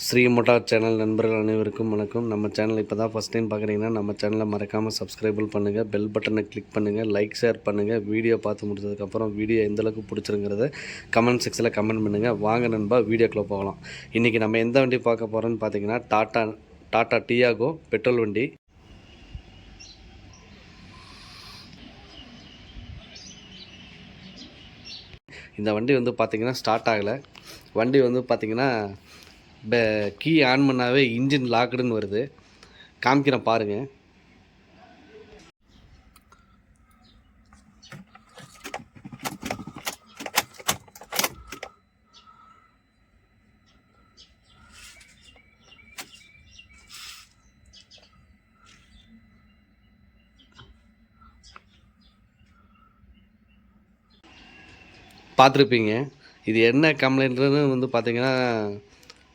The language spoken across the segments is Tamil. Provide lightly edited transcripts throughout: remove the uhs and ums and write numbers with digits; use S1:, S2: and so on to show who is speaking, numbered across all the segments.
S1: ஸ்ரீ மோட்டார் சேனல் நண்பர்கள் அனைவருக்கும் வணக்கம். நம்ம சேனல் இப்போ தான் ஃபஸ்ட் டைம் பார்க்குறீங்கன்னா நம்ம சேனலை மறக்காமல் சப்ஸ்கிரைபிள் பண்ணுங்கள், பெல் பட்டனை கிளிக் பண்ணுங்கள், லைக் ஷேர் பண்ணுங்கள். வீடியோ பார்த்து முடிச்சதுக்கப்புறம் வீடியோ எந்தளவுக்கு பிடிச்சிருங்கிறத கமெண்ட் செக்ஷனில் கமெண்ட் பண்ணுங்கள். வாங்க நண்பா, வீடியோக்குள்ளே போகலாம். இன்றைக்கி நம்ம எந்த வண்டி பார்க்க போகிறோன்னு பார்த்தீங்கன்னா டாட்டா டியாகோ பெட்ரோல் வண்டி. இந்த வண்டி வந்து பார்த்திங்கன்னா ஸ்டார்ட் ஆகலை. வண்டி வந்து பார்த்திங்கன்னா கீ ஆன் பண்ணாவே இன்ஜின் லாக்குடுன்னு வருது. காமிக்கிறேன் பாருங்கள். பார்த்துருப்பீங்க. இது என்ன கம்ப்ளைண்ட்டுன்னு வந்து பார்த்திங்கன்னா,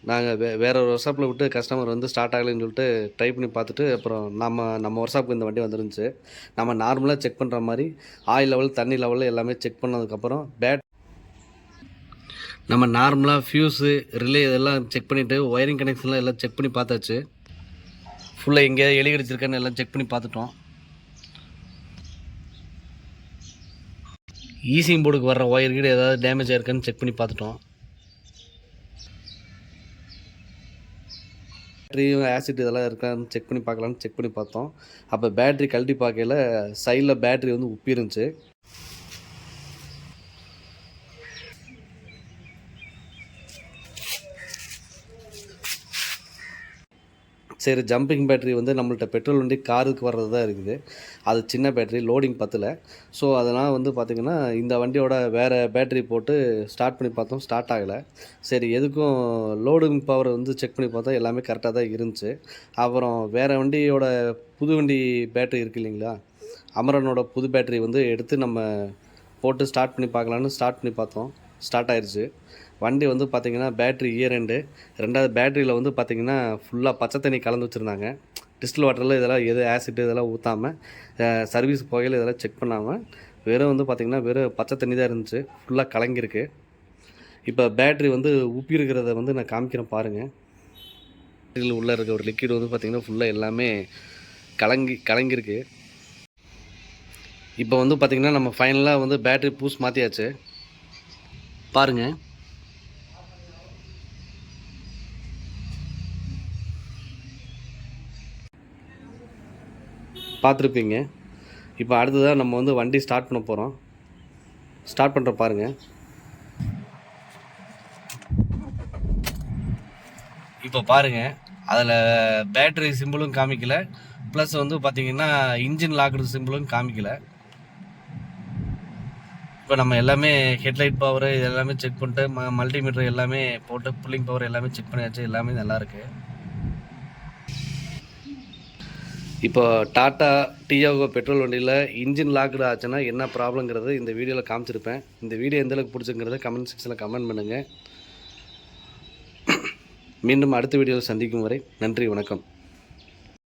S1: நாங்கள் வேறு ஒரு ஒர்க்ஷாப்பில் விட்டு கஸ்டமர் வந்து ஸ்டார்ட் ஆகலைன்னு சொல்லிட்டு ட்ரை பண்ணி பார்த்துட்டு, அப்புறம் நம்ம ஒர்க்ஷாப்புக்கு இந்த வண்டி வந்துருந்துச்சு. நம்ம நார்மலாக செக் பண்ணுற மாதிரி ஆயில் லெவல், தண்ணி லெவலில் எல்லாமே செக் பண்ணதுக்கப்புறம் நம்ம நார்மலாக ஃபியூஸு, ரிலே இதெல்லாம் செக் பண்ணிவிட்டு ஒயரிங் கனெக்ஷன்லாம் எல்லாம் செக் பண்ணி பார்த்தாச்சு. ஃபுல்லாக எங்கேயாவது எலி கடிச்சிருக்கான்னு எல்லாம் செக் பண்ணி பார்த்துட்டோம். ஈசிங் போர்டுக்கு வர்ற ஒயர் கீடு ஏதாவது டேமேஜ் ஆயிருக்கான்னு செக் பண்ணி பார்த்துட்டோம். பேட்டரியும் ஆசிட் இதெல்லாம் இருக்கான்னு செக் பண்ணி பார்க்கலான்னு செக் பண்ணி பார்த்தோம். அப்போ பேட்ரி கழட்டி பார்க்கையில் சைடில் பேட்ரி வந்து உப்பி இருந்துச்சு. சரி, ஜம்பிங் பேட்ரி வந்து நம்மள்ட்ட பெட்ரோல் வண்டி காருக்கு வர்றது தான் இருக்குது. அது சின்ன பேட்ரி, லோடிங் பத்தலை. ஸோ அதெல்லாம் வந்து பார்த்திங்கன்னா இந்த வண்டியோட வேறு பேட்ரி போட்டு ஸ்டார்ட் பண்ணி பார்த்தோம், ஸ்டார்ட் ஆகலை. சரி, எதுக்கும் லோடிங் பவர் வந்து செக் பண்ணி பார்த்தோம், எல்லாமே கரெக்டாக தான் இருந்துச்சு. அப்புறம் வேறு வண்டியோட புது வண்டி பேட்ரி இருக்குது இல்லைங்களா, அமரனோட புது பேட்ரி வந்து எடுத்து நம்ம போட்டு ஸ்டார்ட் பண்ணி பார்க்கலான்னு ஸ்டார்ட் பண்ணி பார்த்தோம். ஸ்டார்ட் ஆயிடுச்சு. வண்டி வந்து பார்த்திங்கன்னா பேட்ரி இயர் ரெண்டாவது பேட்டரியில் வந்து பார்த்திங்கன்னா ஃபுல்லாக பச்சை தண்ணி கலந்து வச்சுருந்தாங்க. டிஸ்டில் வாட்டரில் இதெல்லாம் ஆசிட் இதெல்லாம் ஊற்றாமல், சர்வீஸ் போகையில் இதெல்லாம் செக் பண்ணாமல் வெறும் வந்து பார்த்திங்கன்னா வெறும் பச்சை தண்ணி தான் இருந்துச்சு. ஃபுல்லாக கலங்கிருக்கு. இப்போ பேட்ரி வந்து உப்பி இருக்கிறத வந்து நான் காமிக்கிறேன் பாருங்கள். பேட்டரியில் உள்ளே இருக்க ஒரு லிக்விட் வந்து பார்த்திங்கன்னா ஃபுல்லாக எல்லாமே கலங்கிருக்கு. இப்போ வந்து பார்த்திங்கன்னா நம்ம ஃபைனலாக வந்து பேட்ரி பூஸ் மாற்றியாச்சு. பாருங்கள். பார்த்துருப்பீங்க. இப்போ அடுத்ததாக நம்ம வந்து வண்டி ஸ்டார்ட் பண்ண போகிறோம். ஸ்டார்ட் பண்ணுற பாருங்கள். இப்போ பாருங்கள், அதில் பேட்ரி சிம்பிளும் காமிக்கல, ப்ளஸ் வந்து பார்த்திங்கன்னா இன்ஜின் லாக்குடு சிம்பிளும் காமிக்கல. இப்போ நம்ம எல்லாமே ஹெட்லைட் பவர் இது எல்லாமே செக் பண்ணிட்டு மல்டிமீட்டர் எல்லாமே போட்டு புல்லிங் பவர் எல்லாமே செக் பண்ணியாச்சு. எல்லாமே நல்லாயிருக்கு. இப்போ டாட்டா டியாகோ பெட்ரோல் வண்டியில் இன்ஜின் லாக்டு ஆச்சுன்னா என்ன ப்ராப்ளங்கிறது இந்த வீடியோவில் காமிச்சிருப்பேன். இந்த வீடியோ எந்தளவுக்கு பிடிச்சிங்கிறத கமெண்ட் செக்ஷனில் கமெண்ட் பண்ணுங்கள். மீண்டும் அடுத்த வீடியோவில் சந்திக்கும் வரை நன்றி, வணக்கம்.